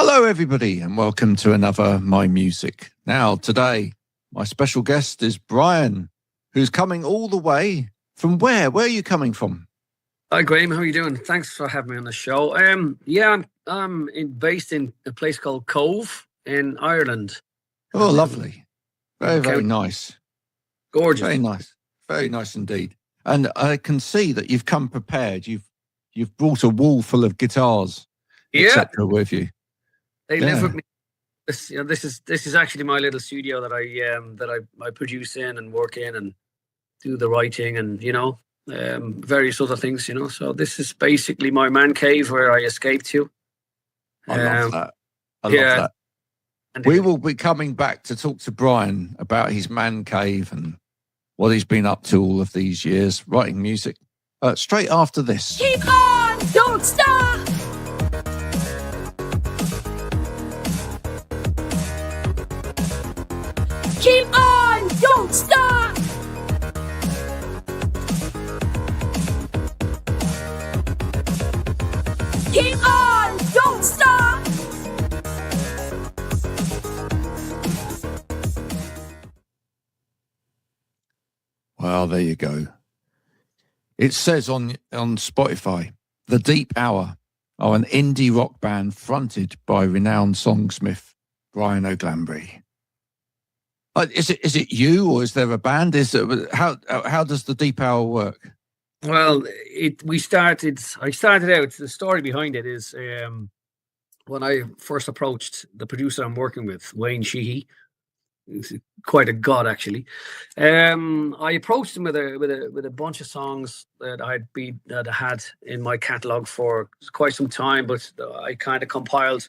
Hello, everybody, and welcome to another My Music. Now, today, my special guest is Brian, who's coming all the way from where? Where are you coming from? Hi, Graham. How are you doing? Thanks for having me on the show. I'm based in a place called Cove in Ireland. Oh, lovely. Very nice. Gorgeous. Very nice indeed. And I can see that you've come prepared. You've brought a wall full of guitars, etc., with you. They live with me. This is actually my little studio that I produce in and work in and do the writing and various other things. So this is basically my man cave where I escaped to. I love that. I love that. And we will be coming back to talk to Brian about his man cave and what he's been up to all of these years writing music. Straight after this. Keep on, don't stop. Keep on, don't stop. Keep on, don't stop. Well, there you go. It says on Spotify, The Deep Hour are an indie rock band fronted by renowned songsmith Brian O'Glanbury. Is it you, or is there a band? How does The Deep Hour work? Well, I started out. The story behind it is when I first approached the producer I'm working with, Wayne Sheehy. He's quite a god, actually. I approached him with a bunch of songs that I had in my catalog for quite some time, but I kind of compiled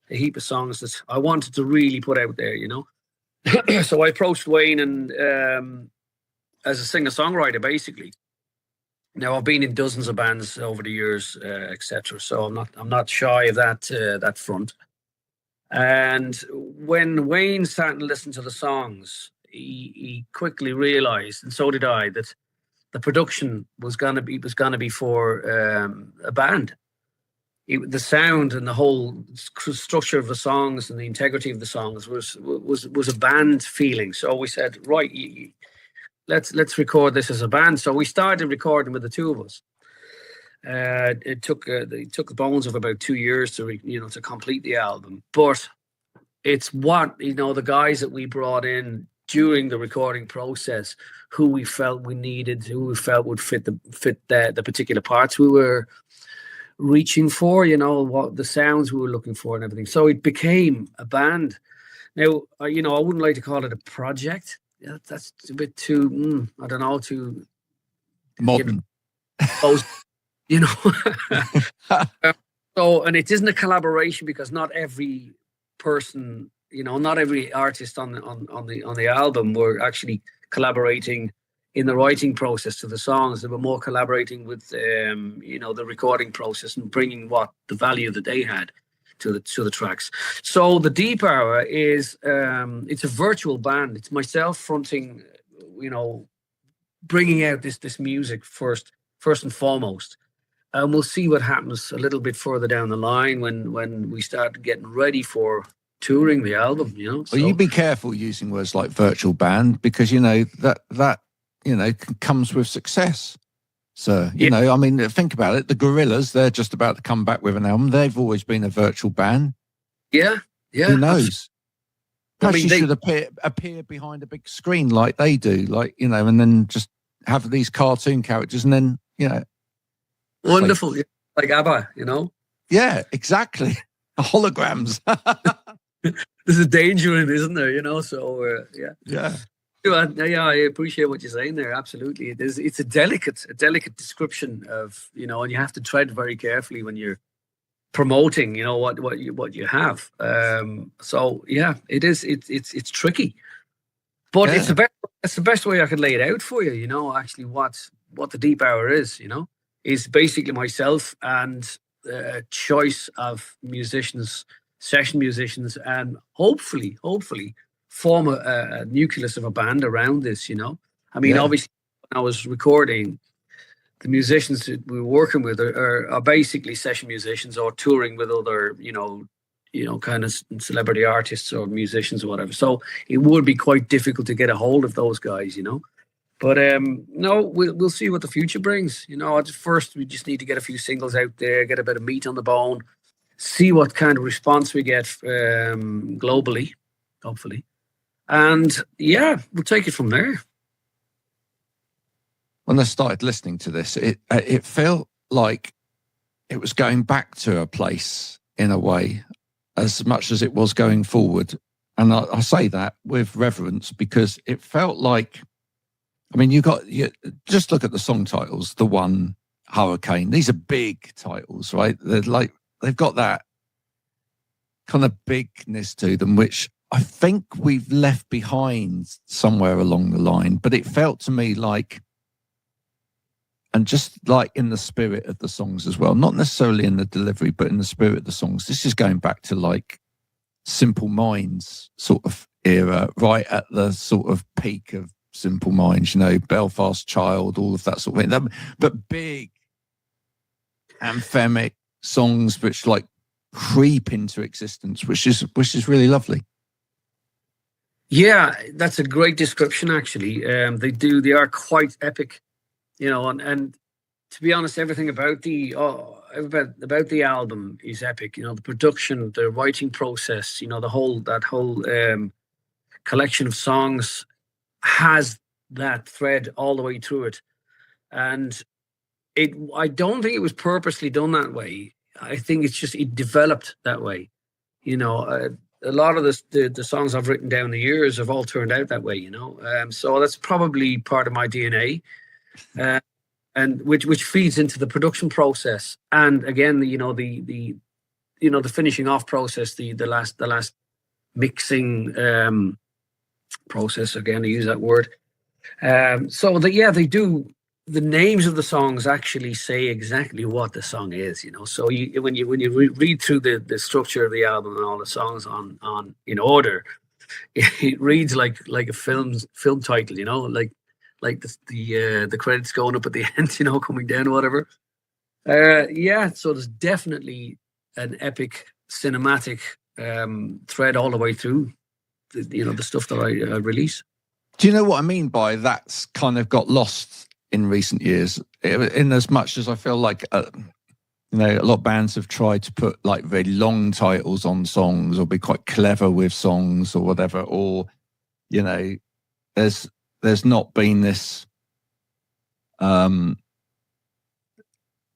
a heap of songs that I wanted to really put out there, So I approached Wayne and as a singer-songwriter, basically. Now I've been in dozens of bands over the years, etc. So I'm not shy of that front. And when Wayne started to listen to the songs, he quickly realized, and so did I, that the production was gonna be for a band. The sound and the whole structure of the songs and the integrity of the songs was a band feeling. So we said, right, let's record this as a band. So we started recording with the two of us. It took the bones of about 2 years to complete the album, but it's what the guys that we brought in during the recording process, who we felt we needed, who we felt would fit the particular parts we were reaching for, what the sounds we were looking for and everything. So it became a band. Now, I wouldn't like to call it a project. Yeah, that's a bit too, I don't know, too modern. So, and it isn't a collaboration because not every person, not every artist on the album were actually collaborating in the writing process to the songs. They were more collaborating with the recording process and bringing the value that they had to the tracks. So the Deep Hour is it's a virtual band. It's myself fronting, bringing out this music first and foremost. And we'll see what happens a little bit further down the line when we start getting ready for touring the album. So, well, you be careful using words like virtual band, because that comes with success. So I mean, think about it. The Gorillaz, they're just about to come back with an album. They've always been a virtual band. Yeah. Who knows? Perhaps you should appear behind a big screen like they do, and then just have these cartoon characters, and then wonderful, like ABBA, Yeah, exactly. Holograms. There's a danger in it, isn't there? So yeah. Yeah, I appreciate what you're saying there. Absolutely, it's a delicate description of and you have to tread very carefully when you're promoting what you have. So yeah, it is. It's tricky, but it's the best way I could lay it out for you. Actually, what the Deep Hour is basically myself and a choice of musicians, session musicians, and hopefully form a nucleus of a band around this. Obviously, when I was recording, the musicians that we were working with are basically session musicians or touring with other kind of celebrity artists or musicians or whatever. So it would be quite difficult to get a hold of those guys, But no, we'll see what the future brings. At first we just need to get a few singles out there, get a bit of meat on the bone, see what kind of response we get globally, hopefully. And yeah, we'll take it from there. When I started listening to this, it felt like it was going back to a place in a way, as much as it was going forward. And I say that with reverence because it felt like, I mean, you just look at the song titles, The One, Hurricane. These are big titles, right? They've got that kind of bigness to them, which I think we've left behind somewhere along the line. But it felt to me like, and just like in the spirit of the songs as well, not necessarily in the delivery, but in the spirit of the songs, this is going back to like Simple Minds sort of era, right at the sort of peak of Simple Minds, Belfast Child, all of that sort of thing. But big, anthemic songs which like creep into existence, which is really lovely. Yeah, that's a great description, actually. They are quite epic, and to be honest, everything about the album is epic. The production, the writing process, that whole collection of songs has that thread all the way through it. And I don't think it was purposely done that way. I think it's just, it developed that way. A lot of the songs I've written down the years have all turned out that way, so that's probably part of my DNA, and which feeds into the production process. And again, the finishing off process, the last mixing process, again, to use that word. They do. The names of the songs actually say exactly what the song is, So when you read through the structure of the album and all the songs on in order, it reads like a film title, like the credits going up at the end, coming down or whatever. So there's definitely an epic cinematic thread all the way through the stuff that I release. Do you know what I mean by that's kind of got lost in recent years, in as much as I feel like a lot of bands have tried to put like very long titles on songs or be quite clever with songs or whatever, or there's not been this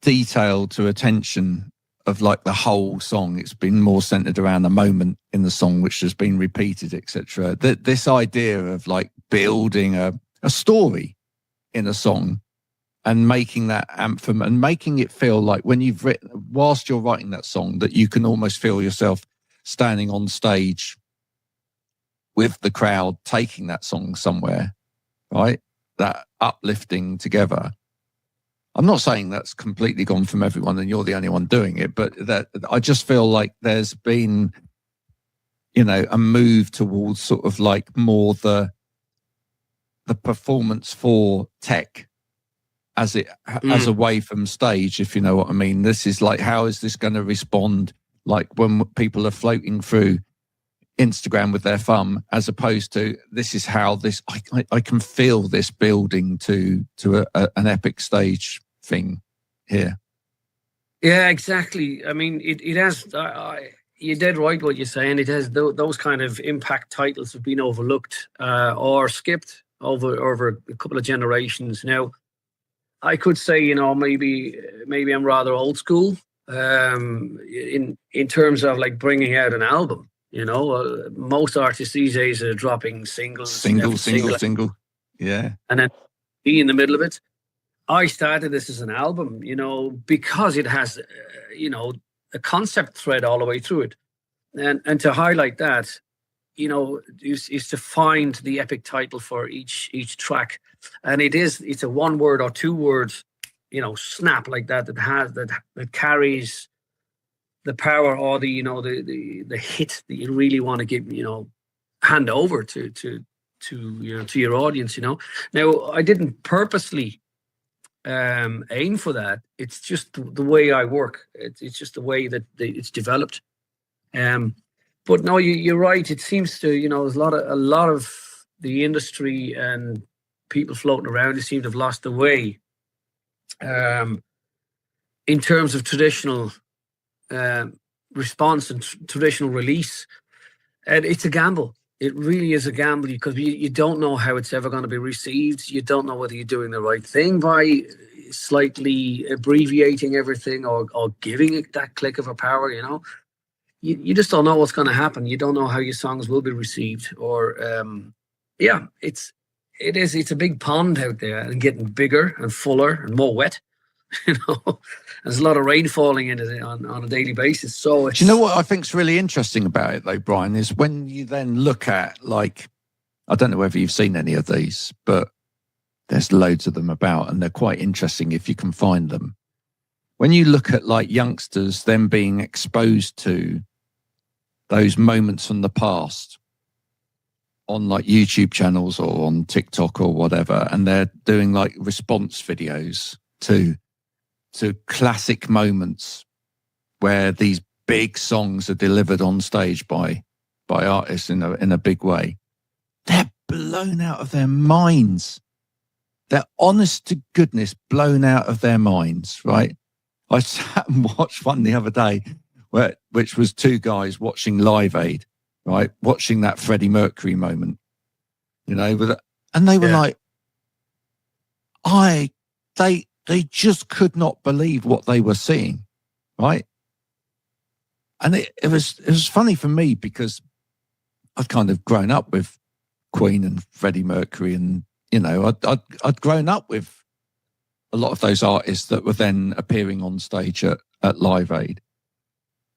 detail to attention of like the whole song. It's been more centered around a moment in the song which has been repeated, etc. This idea of like building a story in a song and making that anthem and making it feel like when you've written, whilst you're writing that song, that you can almost feel yourself standing on stage with the crowd taking that song somewhere, right? That uplifting together. I'm not saying that's completely gone from everyone and you're the only one doing it, but that I just feel like there's been, a move towards sort of like more the performance for tech as away from stage, if you know what I mean. This is like, how is this going to respond like when people are floating through Instagram with their thumb, as opposed to this is how this I can feel this building to an epic stage thing here. Yeah, exactly. I mean, it has. You're dead right what you're saying. It has those kind of impact titles have been overlooked or skipped over a couple of generations. Now, I could say, maybe I'm rather old school in terms of like bringing out an album. Most artists these days are dropping singles, single, yeah, and then be in the middle of it. I started this as an album, because it has, a concept thread all the way through it, and to highlight that, is to find the epic title for each track, and it's a one word or two words, snap like that carries the power or the hit that you really want to give, hand over to your audience. Now, I didn't purposely aim for that. It's just the way I work. It's just the way that it's developed. But no, you're right. It seems to, there's a lot of the industry and people floating around. They seem to have lost their way in terms of traditional response and traditional release. And it's a gamble. It really is a gamble because you don't know how it's ever going to be received. You don't know whether you're doing the right thing by slightly abbreviating everything or giving it that click of a power, You just don't know what's going to happen. You don't know how your songs will be received. Or, it's a big pond out there and getting bigger and fuller and more wet. There's a lot of rain falling into it on a daily basis. So do you know what I think's really interesting about it though, Brian, is when you then look at, like, I don't know whether you've seen any of these, but there's loads of them about and they're quite interesting if you can find them. When you look at like youngsters then being exposed to those moments from the past on like YouTube channels or on TikTok or whatever, and they're doing like response videos to classic moments where these big songs are delivered on stage by artists in a big way. They're blown out of their minds. They're honest to goodness blown out of their minds, right? I sat and watched one the other day which was two guys watching Live Aid, right? Watching that Freddie Mercury moment, and they were like, they just could not believe what they were seeing, right? And it was funny for me because I'd kind of grown up with Queen and Freddie Mercury, and I'd grown up with a lot of those artists that were then appearing on stage at Live Aid,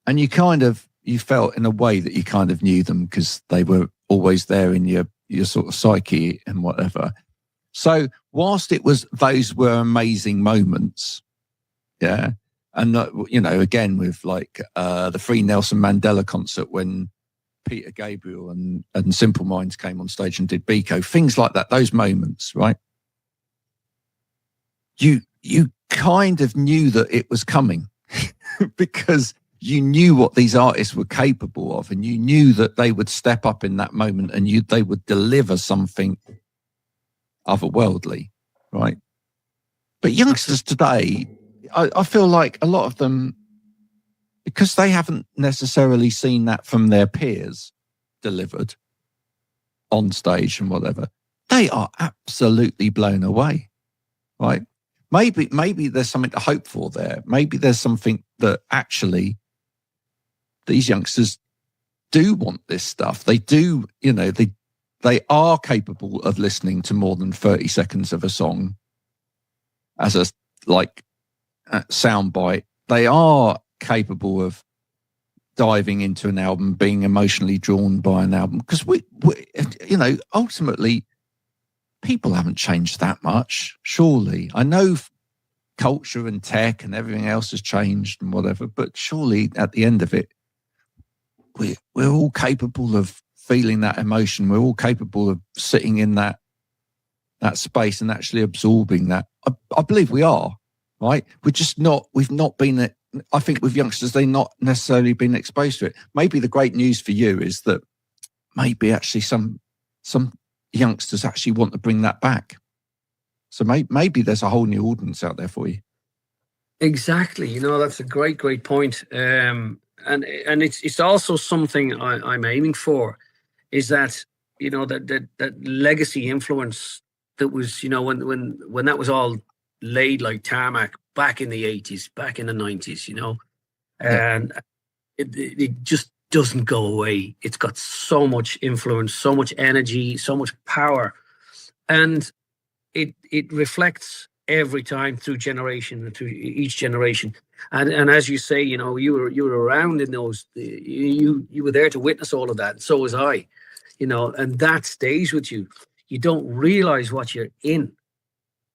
and you felt in a way that you kind of knew them because they were always there in your sort of psyche and whatever. So whilst those were amazing moments, yeah, and again with like the Free Nelson Mandela concert when Peter Gabriel and Simple Minds came on stage and did Biko, things like that, those moments, right? You kind of knew that it was coming because you knew what these artists were capable of, and you knew that they would step up in that moment and they would deliver something otherworldly, right? But youngsters today, I feel like a lot of them, because they haven't necessarily seen that from their peers delivered on stage and whatever, they are absolutely blown away, right? Maybe there's something to hope for there. Maybe there's something that actually these youngsters do want this stuff. They do, they are capable of listening to more than 30 seconds of a song as a soundbite. They are capable of diving into an album, being emotionally drawn by an album, because we ultimately people haven't changed that much, surely. I know culture and tech and everything else has changed and whatever, but surely at the end of it, we're all capable of feeling that emotion. We're all capable of sitting in that space and actually absorbing that. I believe we are, right? We've not been, I think with youngsters, they've not necessarily been exposed to it. Maybe the great news for you is that maybe actually some youngsters actually want to bring that back. So maybe there's a whole new audience out there for you. Exactly. That's a great point. And it's also something I'm aiming for, is that, that legacy influence that was, when that was all laid like tarmac back in the 80s, back in the 90s, and it just doesn't go away. It's got so much influence, so much energy, so much power, and it reflects every time through each generation. And as you say, you were around in those, you were there to witness all of that. And so was I, and that stays with you. You don't realize what you're in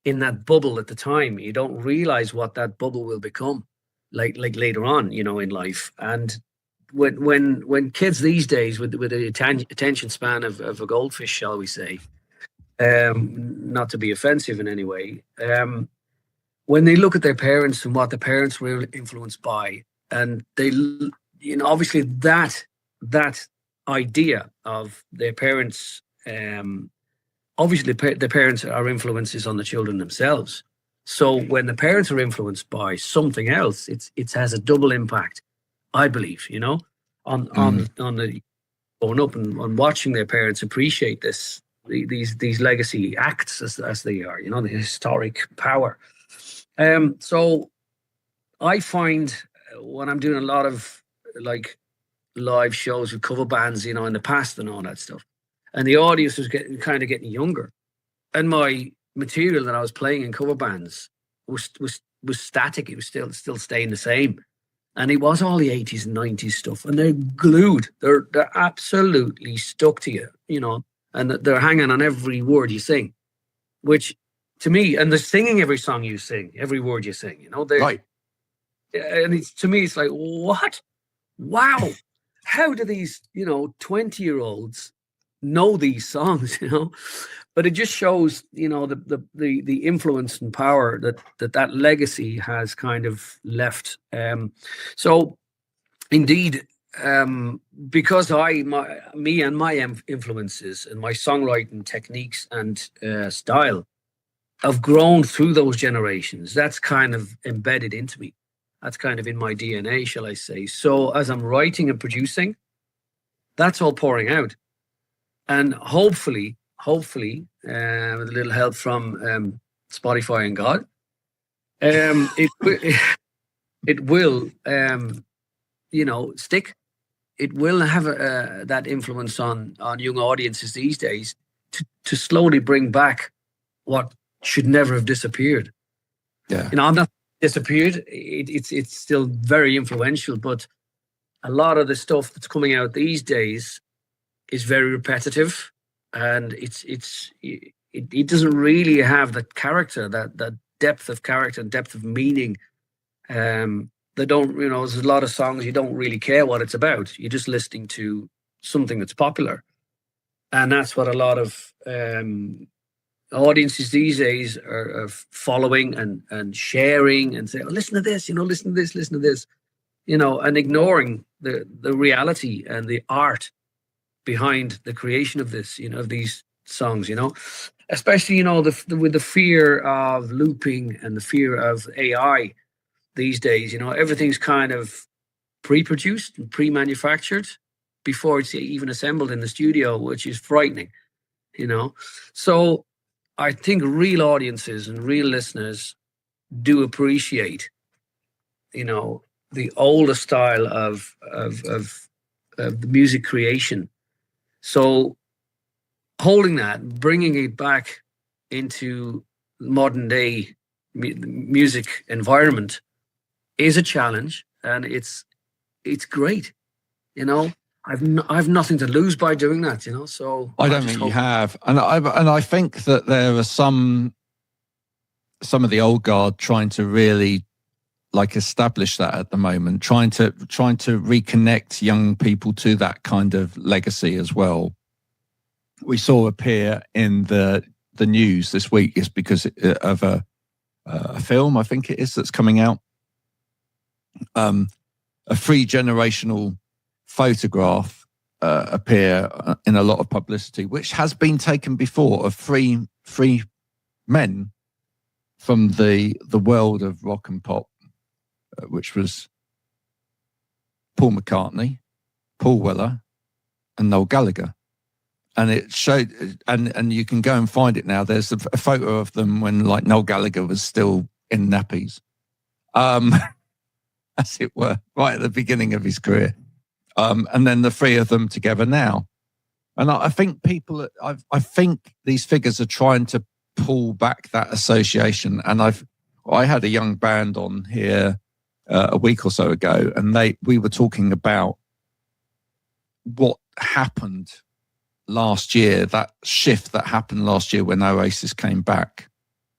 that bubble at the time. You don't realize what that bubble will become like later on, in life. And when kids these days with the attention span of a goldfish, shall we say, not to be offensive in any way, when they look at their parents and what the parents were influenced by, and they obviously that idea of their parents, obviously the parents are influences on the children themselves. So when the parents are influenced by something else, it has a double impact, I believe, on the growing up and watching their parents appreciate these legacy acts as they are, the historic power. So I find when I'm doing a lot of like live shows with cover bands, in the past and all that stuff, and the audience was getting younger, and my material that I was playing in cover bands was static. It was still staying the same, and it was all the 80s and 90s stuff, and they're glued. They're absolutely stuck to you, and they're hanging on every word you sing, which to me, and they're singing every song you sing, every word you sing. Right. And to me, it's like, what? Wow. How do these, 20-year-olds know these songs, But it just shows, the influence and power that legacy has kind of left. So indeed, because me and my influences and my songwriting techniques and style have grown through those generations, that's kind of embedded into me. That's kind of in my DNA, shall I say. So as I'm writing and producing, that's all pouring out. And hopefully, with a little help from Spotify and God, it will, stick. It will have that influence on young audiences these days to slowly bring back what should never have disappeared. Yeah. I'm not disappeared. It's still very influential, but a lot of the stuff that's coming out these days is very repetitive, and it doesn't really have the character, that depth of character and depth of meaning. They don't, there's a lot of songs you don't really care what it's about. You're just listening to something that's popular, and that's what a lot of audiences these days are following and sharing and say, oh, listen to this, listen to this, and ignoring the reality and the art behind the creation of this, of these songs, especially, with the fear of looping and the fear of AI these days, everything's kind of pre-produced and pre-manufactured before it's even assembled in the studio, which is frightening, So I think real audiences and real listeners do appreciate, the older style of the music creation. So holding that, bringing it back into modern day music environment is a challenge, and it's great. I've nothing to lose by doing that, So I don't think you have, and I think that there are some of the old guard trying to really establish that at the moment, trying to reconnect young people to that kind of legacy as well. We saw appear in the news this week is because of a film, I think it is, that's coming out. A 3-generational photograph appear in a lot of publicity, which has been taken before, of three men from the world of rock and pop, which was Paul McCartney, Paul Weller, and Noel Gallagher. And it showed, and you can go and find it now. There's a photo of them when Noel Gallagher was still in nappies, as it were, right at the beginning of his career. And then the three of them together now. And I think I think these figures are trying to pull back that association. And I had a young band on here a week or so ago, and we were talking about what happened last year, that shift that happened last year when Oasis came back,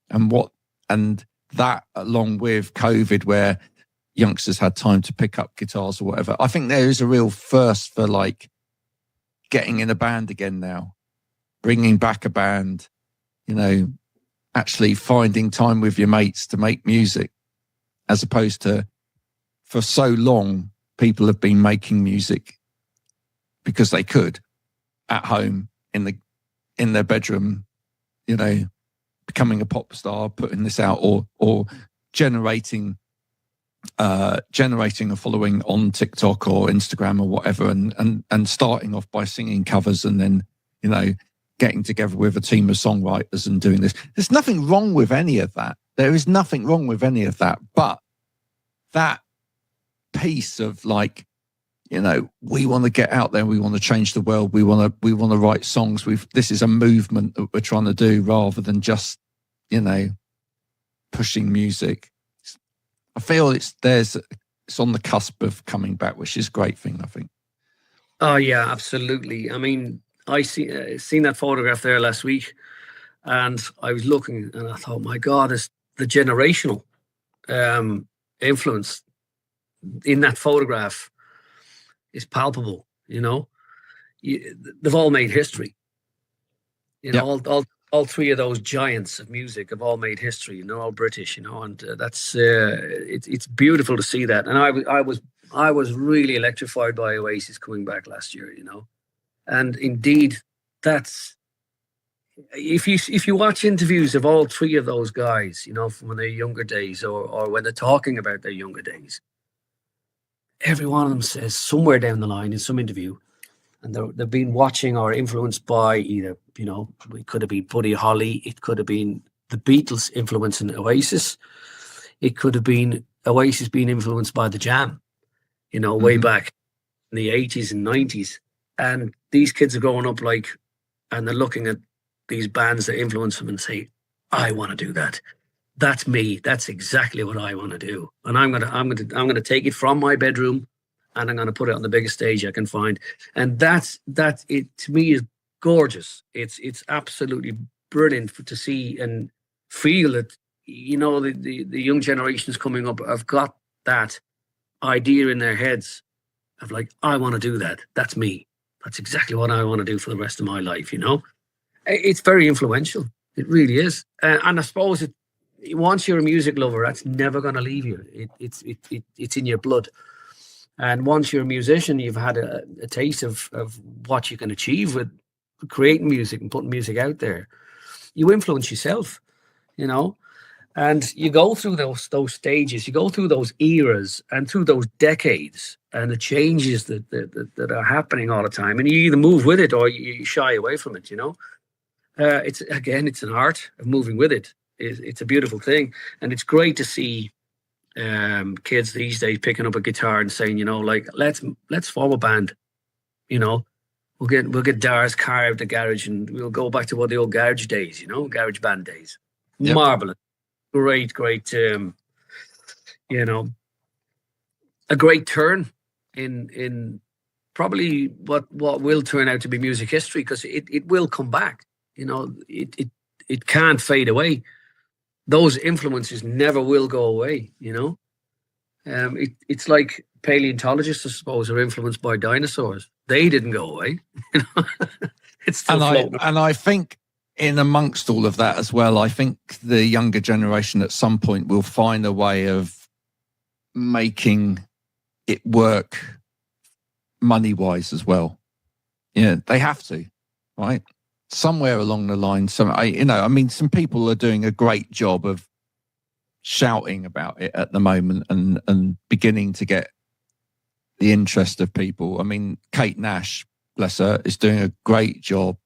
and that along with COVID, where youngsters had time to pick up guitars or whatever. I think there is a real thirst for getting in a band again now, bringing back a band, actually finding time with your mates to make music, as opposed to, for so long, people have been making music because they could at home in their bedroom, you know, becoming a pop star, putting this out, or generating a following on TikTok or Instagram or whatever, and starting off by singing covers and then, you know, getting together with a team of songwriters and doing this. There's nothing wrong with any of that. There is nothing wrong with any of that. But that piece of like, you know, we want to get out there, we want to change the world, we want to write songs. This is a movement that we're trying to do rather than just, you know, pushing music. I feel it's on the cusp of coming back, which is a great thing, I think. Oh yeah, absolutely. I mean, I seen that photograph there last week, and I was looking and I thought, my God, it's the generational influence in that photograph is palpable. You know, they've all made history. You know, all three of those giants of music have all made history. You know, all British. You know, and that's it's beautiful to see that. And I was really electrified by Oasis coming back last year. You know, and indeed, that's if you watch interviews of all three of those guys, you know, from their younger days or when they're talking about their younger days, every one of them says somewhere down the line in some interview, and they've been watching or influenced by either, you know, it could have been Buddy Holly, it could have been the Beatles influencing Oasis, it could have been Oasis being influenced by the Jam, you know, way back in the 80s and 90s. And these kids are growing up and they're looking at these bands that influence them and say, I want to do that. That's me. That's exactly what I want to do. And I'm gonna take it from my bedroom and I'm gonna put it on the biggest stage I can find. And that's it to me is gorgeous. It's absolutely brilliant to see and feel that, you know, the young generations coming up have got that idea in their heads of like, I want to do that. That's me. That's exactly what I want to do for the rest of my life, you know? It's very influential. It really is. And I suppose once you're a music lover, that's never going to leave you. It's in your blood. And once you're a musician, you've had a taste of what you can achieve with creating music and putting music out there. You influence yourself, you know? And you go through those stages, you go through those eras and through those decades and the changes that are happening all the time. And you either move with it or you shy away from it, you know? It's an art of moving with it. It's a beautiful thing. And it's great to see kids these days picking up a guitar and saying, you know, like, let's form a band, you know? We'll get Dar's car out the garage and we'll go back to what the old garage days, you know, garage band days. Yep. Marvelous. Great, you know, a great turn in probably what will turn out to be music history, because it will come back. You know, it can't fade away. Those influences never will go away, you know. It's like paleontologists, I suppose, are influenced by dinosaurs. They didn't go away. You know? It's still floating. And I think in amongst all of that as well, I think the younger generation at some point will find a way of making it work money-wise as well. Yeah, they have to, right? Somewhere along the line, some people are doing a great job of shouting about it at the moment and beginning to get the interest of people. I mean, Kate Nash, bless her, is doing a great job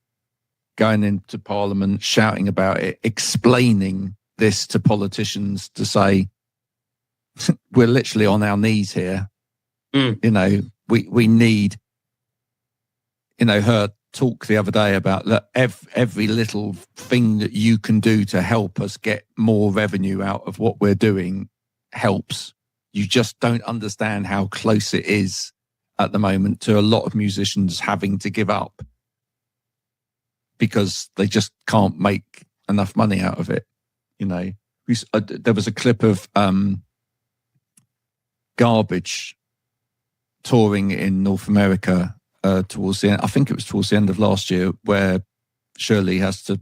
going into Parliament, shouting about it, explaining this to politicians to say, we're literally on our knees here. You know, we need, you know, her talk the other day about that every little thing that you can do to help us get more revenue out of what we're doing helps. You just don't understand how close it is at the moment to a lot of musicians having to give up because they just can't make enough money out of it. You know, there was a clip of Garbage touring in North America towards the end. I think it was towards the end of last year, where Shirley has to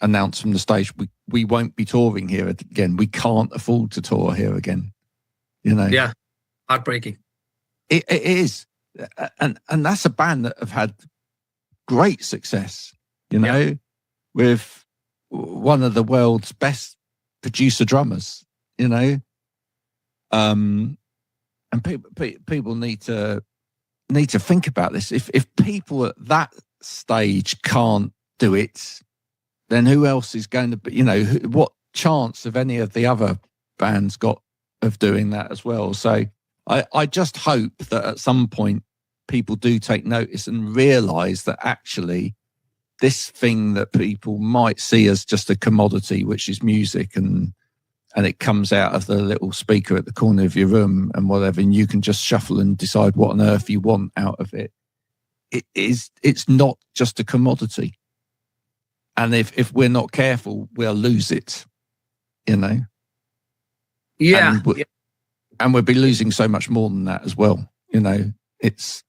announce from the stage, we won't be touring here again. We can't afford to tour here again. You know? Yeah, heartbreaking. It is, and that's a band that have had great success. You know, with one of the world's best producer drummers. You know, and people need to think about this. If people at that stage can't do it, then who else is going to be? You know, what chance have any of the other bands got of doing that as well? So I just hope that at some point people do take notice and realise that actually this thing that people might see as just a commodity, which is music, and it comes out of the little speaker at the corner of your room and whatever, and you can just shuffle and decide what on earth you want out of it. It's not just a commodity. And if we're not careful, we'll lose it, you know? Yeah. And we'll be losing so much more than that as well. You know, it's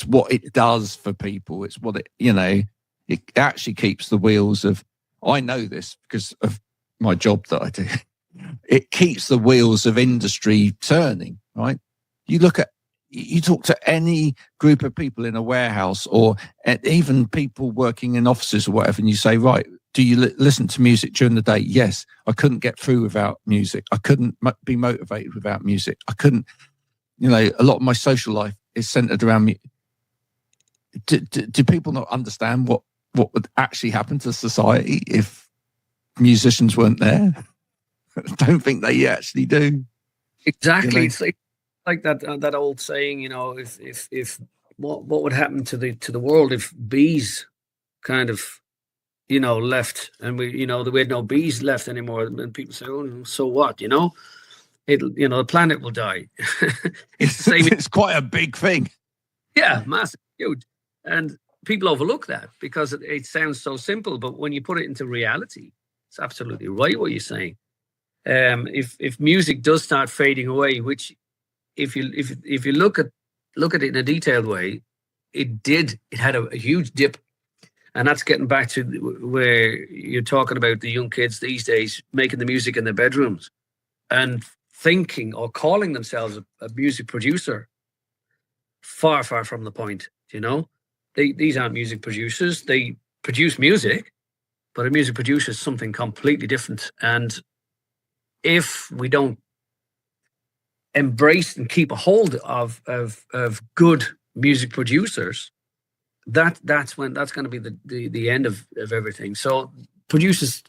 what it does for people. It's what it, you know, it actually keeps the wheels of, I know this because of my job that I do. It keeps the wheels of industry turning, right? You talk to any group of people in a warehouse or even people working in offices or whatever, and you say, right, do you listen to music during the day? Yes. I couldn't get through without music. I couldn't be motivated without music. I couldn't, you know, a lot of my social life is centered around me. Do people not understand what would actually happen to society if musicians weren't there? I don't think they actually do. Exactly. You know? It's like that old saying, you know, if what would happen to the world if bees kind of, you know, left, and we had no bees left anymore, and people say, oh, so what, you know, the planet will die. It's the same. It's quite a big thing. Yeah, massive, huge. And people overlook that because it sounds so simple, but when you put it into reality, it's absolutely right what you're saying. If music does start fading away, which if you look at it in a detailed way, it had a huge dip. And that's getting back to where you're talking about the young kids these days making the music in their bedrooms and thinking or calling themselves a music producer. Far, far from the point, you know. These aren't music producers. They produce music, but a music producer is something completely different. And if we don't embrace and keep a hold of good music producers, that's going to be the end of everything. So producers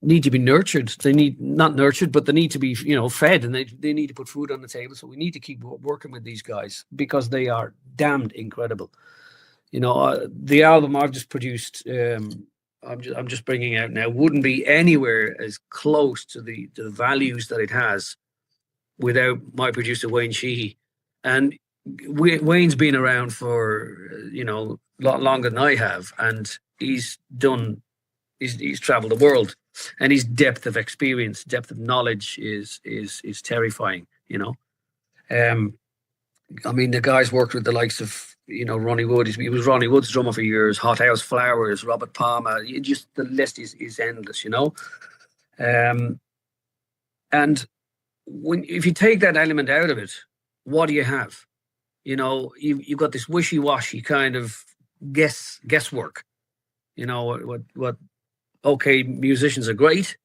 need to be nurtured. They need not nurtured, but they need to be, you know, fed, and they need to put food on the table. So we need to keep working with these guys because they are damned incredible. You know, the album I've just produced, I'm just bringing out now, wouldn't be anywhere as close to the values that it has without my producer Wayne Sheehy. And Wayne's been around for, you know, a lot longer than I have, and he's traveled the world, and his depth of experience, depth of knowledge is terrifying, you know. I mean, the guy's worked with the likes of, you know, Ronnie Wood. He was Ronnie Wood's drummer for years, Hot House Flowers, Robert Palmer. The list is endless, you know. And if you take that element out of it, what do you have? You know, you've got this wishy-washy kind of guesswork. You know, what okay, musicians are great,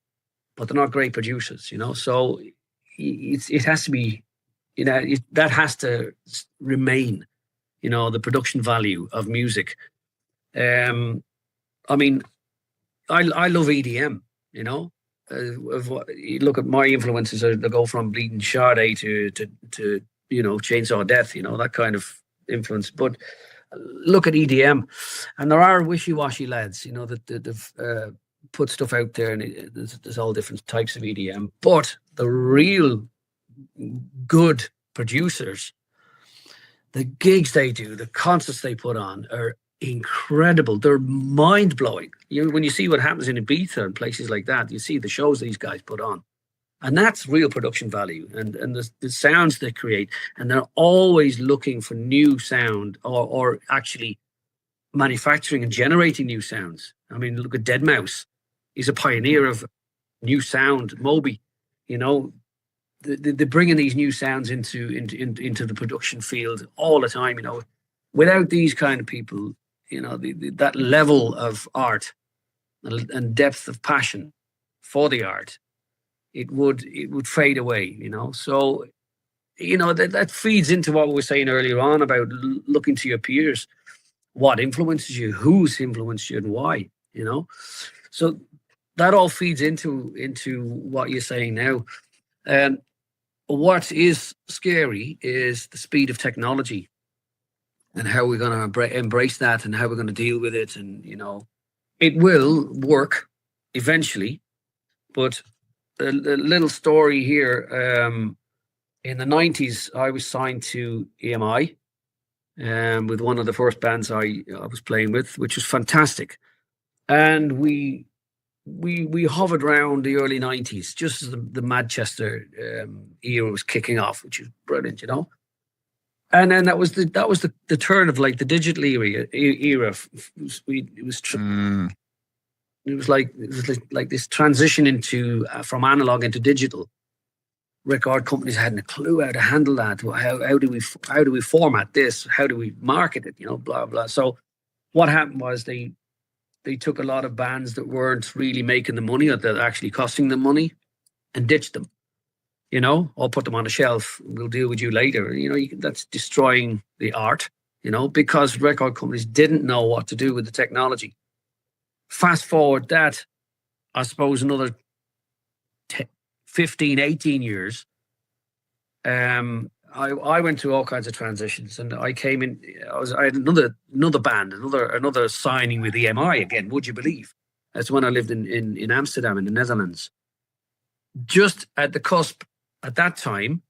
but they're not great producers, you know. So it has to be, you know, that has to remain, you know, the production value of music. I mean, I love EDM, you know. You look at my influences, they go from Bleeding Sade to you know, Chainsaw Death, you know, that kind of influence. But look at EDM, and there are wishy-washy lads, you know, that put stuff out there, and there's all different types of EDM. But the real good producers, the gigs they do, the concerts they put on are incredible. They're mind-blowing. When you see what happens in Ibiza and places like that, you see the shows these guys put on. And that's real production value, and the sounds they create. And they're always looking for new sound or actually manufacturing and generating new sounds. I mean, look at Deadmau5. He's a pioneer of new sound. Moby, you know, they're bringing these new sounds into the production field all the time. You know, without these kind of people, you know, that level of art and depth of passion for the art, it would fade away. You know, so you know that feeds into what we were saying earlier on about looking to your peers. What influences you? Who's influenced you, and why? You know, so that all feeds into what you're saying now. And what is scary is the speed of technology and how we're going to embrace that and how we're going to deal with it. And, you know, it will work eventually. But a little story here, in the 90s, I was signed to EMI with one of the first bands I was playing with, which was fantastic. And we hovered around the early 90s, just as the Manchester era was kicking off, which was brilliant, you know. And then that was the turn of like the digital era. It was like this transition into from analog into digital. Record companies hadn't a clue how to handle that. How do we format this? How do we market it? You know, blah blah. So what happened was they took a lot of bands that weren't really making the money or that actually costing them money and ditched them, you know, or put them on a shelf. We'll deal with you later. You know, that's destroying the art, you know, because record companies didn't know what to do with the technology. Fast forward that, I suppose, another 15, 18 years. I went through all kinds of transitions, and I came in. I had another band, another signing with EMI again. Would you believe? That's when I lived in Amsterdam in the Netherlands. Just at the cusp at that time,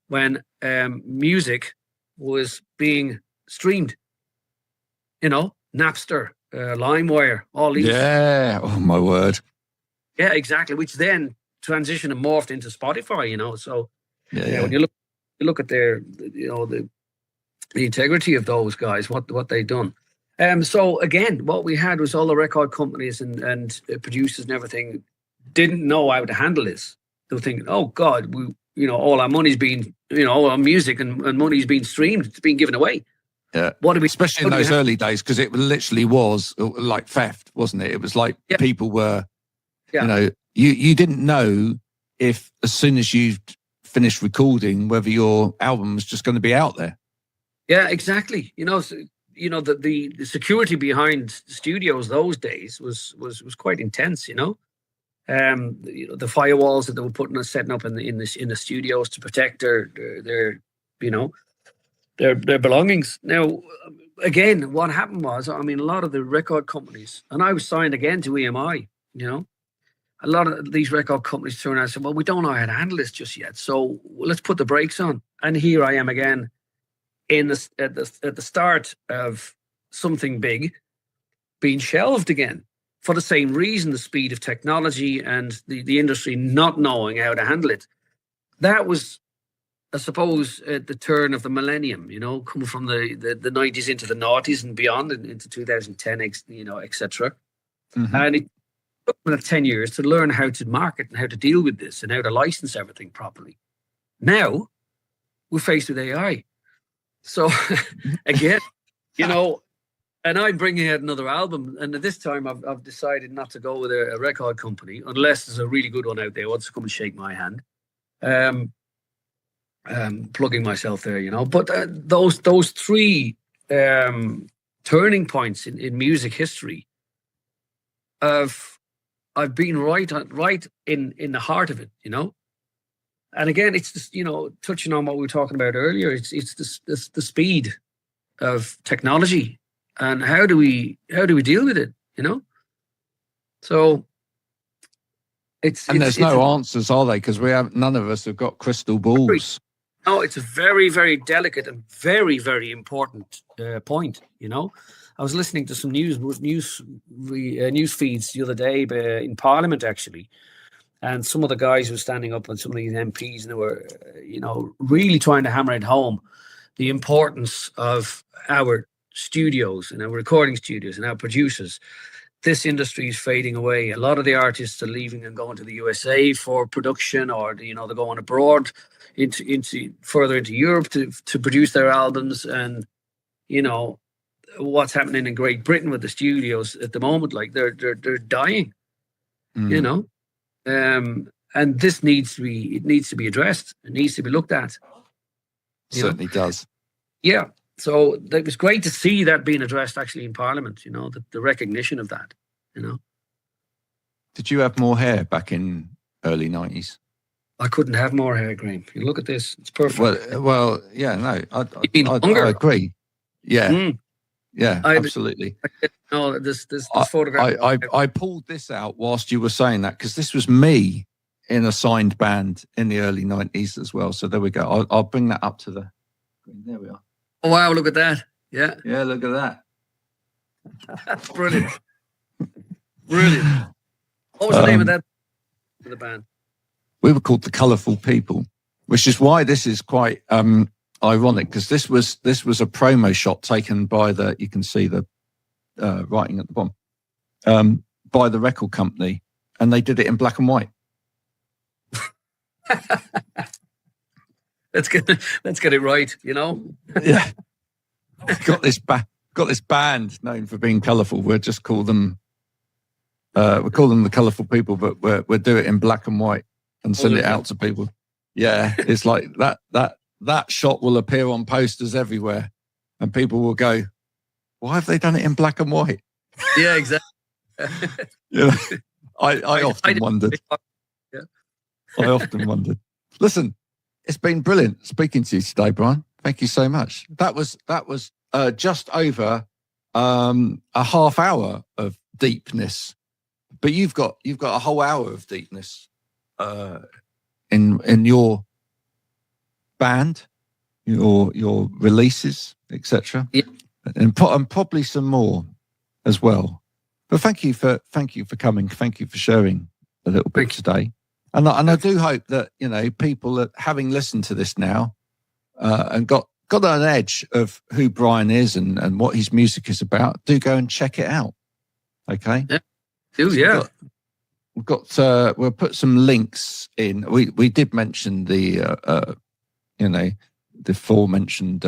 when music was being streamed. You know, Napster, LimeWire, all these. Yeah. Oh my word. Yeah, exactly. Which then transitioned and morphed into Spotify. You know, so Yeah. when you look at their, you know, the integrity of those guys, what they done. So again, what we had was all the record companies and producers and everything didn't know how to handle this. They were thinking, oh God, all our money's being, all our music and money's being streamed, it's being given away. Yeah. What do we? Especially in those early days, because it literally was like theft, wasn't it? It was like people were, you didn't know if as soon as you finished recording whether your album was just going to be out there. Yeah, exactly. The security behind studios those days was quite intense. The firewalls that they were setting up in the studios to protect their belongings. Now, again, what happened was, a lot of the record companies, and I was signed again to EMI. A lot of these record companies turned around and said, well, we don't know how to handle this just yet, so let's put the brakes on. And here I am again at the start of something big being shelved again for the same reason, the speed of technology and the industry not knowing how to handle it. That was, I suppose, at the turn of the millennium, coming from the 90s into the noughties and beyond, and into 2010, etc. Mm-hmm. And it took me 10 years to learn how to market and how to deal with this and how to license everything properly. Now, we're faced with AI. So, again, and I'm bringing out another album, and at this time I've decided not to go with a record company unless there's a really good one out there who wants to come and shake my hand. Plugging myself there, but those three turning points in music history I've been right in the heart of it, and again, it's just, touching on what we were talking about earlier, it's the speed of technology and how do we deal with it, so there's no answers, are they? Because none of us have got crystal balls. No, it's a very, very delicate and very, very important point. I was listening to some news feeds the other day in Parliament, actually, and some of the guys were standing up and some of these MPs, and they were, really trying to hammer it home, the importance of our studios and our recording studios and our producers this industry is fading away. A lot of the artists are leaving and going to the USA for production, or they're going abroad into further into Europe to produce their albums. And what's happening in Great Britain with the studios at the moment, like they're dying. And this needs to be addressed. It needs to be looked at. Certainly does. Yeah. So it was great to see that being addressed actually in Parliament, the recognition of that, Did you have more hair back in early 90s? I couldn't have more hair, Graham. You look at this. It's perfect. Well, yeah, no, I I agree. Yeah. Mm. Yeah, absolutely. No, this photograph. I pulled this out whilst you were saying that, because this was me in a signed band in the early 90s as well. So there we go. I'll bring that up to the... There we are. Oh, wow, look at that. Yeah. Yeah, look at that. That's brilliant. Brilliant. What was the name of that for the band? We were called the Colourful People, which is why this is quite ironic, because this was a promo shot taken by you can see the writing at the bottom, by the record company, and they did it in black and white. Let's get it right, Yeah. got this band known for being colourful. We'll just call them the Colourful People, but we'll do it in black and white and send it out to people. Yeah, it's like that shot will appear on posters everywhere, and people will go, "Why have they done it in black and white?" Yeah, exactly. I often wondered. Yeah. I often wondered. Listen, it's been brilliant speaking to you today, Brian. Thank you so much. That was just over a half hour of deepness, but you've got a whole hour of deepness in your band, your releases, etc. Yeah. And probably some more as well. But thank you for coming. Thank you for sharing a little bit today. And I do hope that people that having listened to this now and got an edge of who Brian is and what his music is about, do go and check it out. Okay. Yeah. Yeah. We'll put some links in. We did mention the aforementioned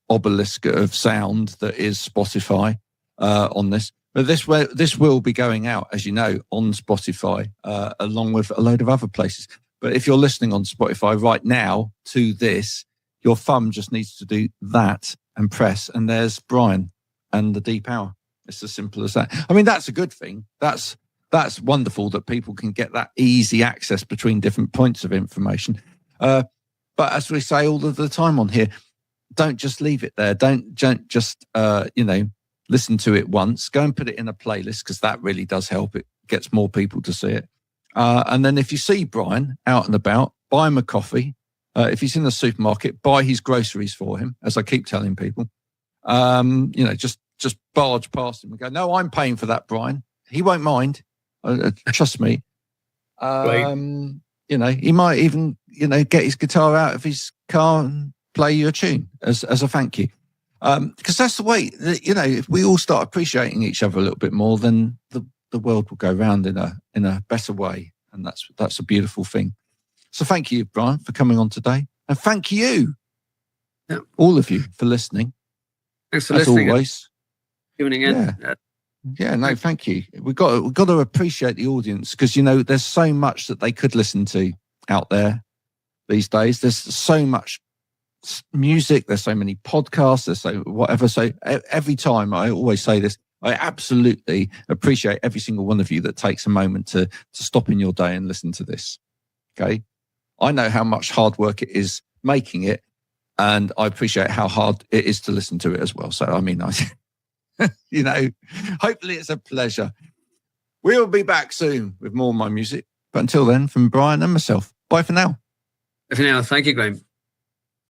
obelisk of sound that is Spotify on this. But this will be going out, as you know, on Spotify, along with a load of other places. But if you're listening on Spotify right now to this, your thumb just needs to do that and press, and there's Brian and the Deep Hour. It's as simple as that. I mean, that's a good thing. That's wonderful that people can get that easy access between different points of information. But as we say all of the time on here, don't just leave it there. Don't just listen to it once. Go and put it in a playlist, because that really does help. It gets more people to see it. And then if you see Brian out and about, buy him a coffee. If he's in the supermarket, buy his groceries for him, as I keep telling people. Just barge past him and go, "No, I'm paying for that, Brian." He won't mind. Trust me. Right. He might even, get his guitar out of his car and play you a tune as a thank you. Because that's the way that, if we all start appreciating each other a little bit more, then the world will go round in a better way. And that's a beautiful thing. So thank you, Brian, for coming on today. And thank you, all of you, for listening. Thanks for as listening. Always. Tuning in. Yeah. Yeah, no, thank you. We've got to appreciate the audience, because, there's so much that they could listen to out there these days. There's so much music, there's so many podcasts, there's so whatever. So every time I always say this, I absolutely appreciate every single one of you that takes a moment to stop in your day and listen to this. Okay. I know how much hard work it is making it, and I appreciate how hard it is to listen to it as well. So, I mean, hopefully it's a pleasure. We'll be back soon with more of my music. But until then, from Brian and myself, bye for now. Bye for now. Thank you, Graham.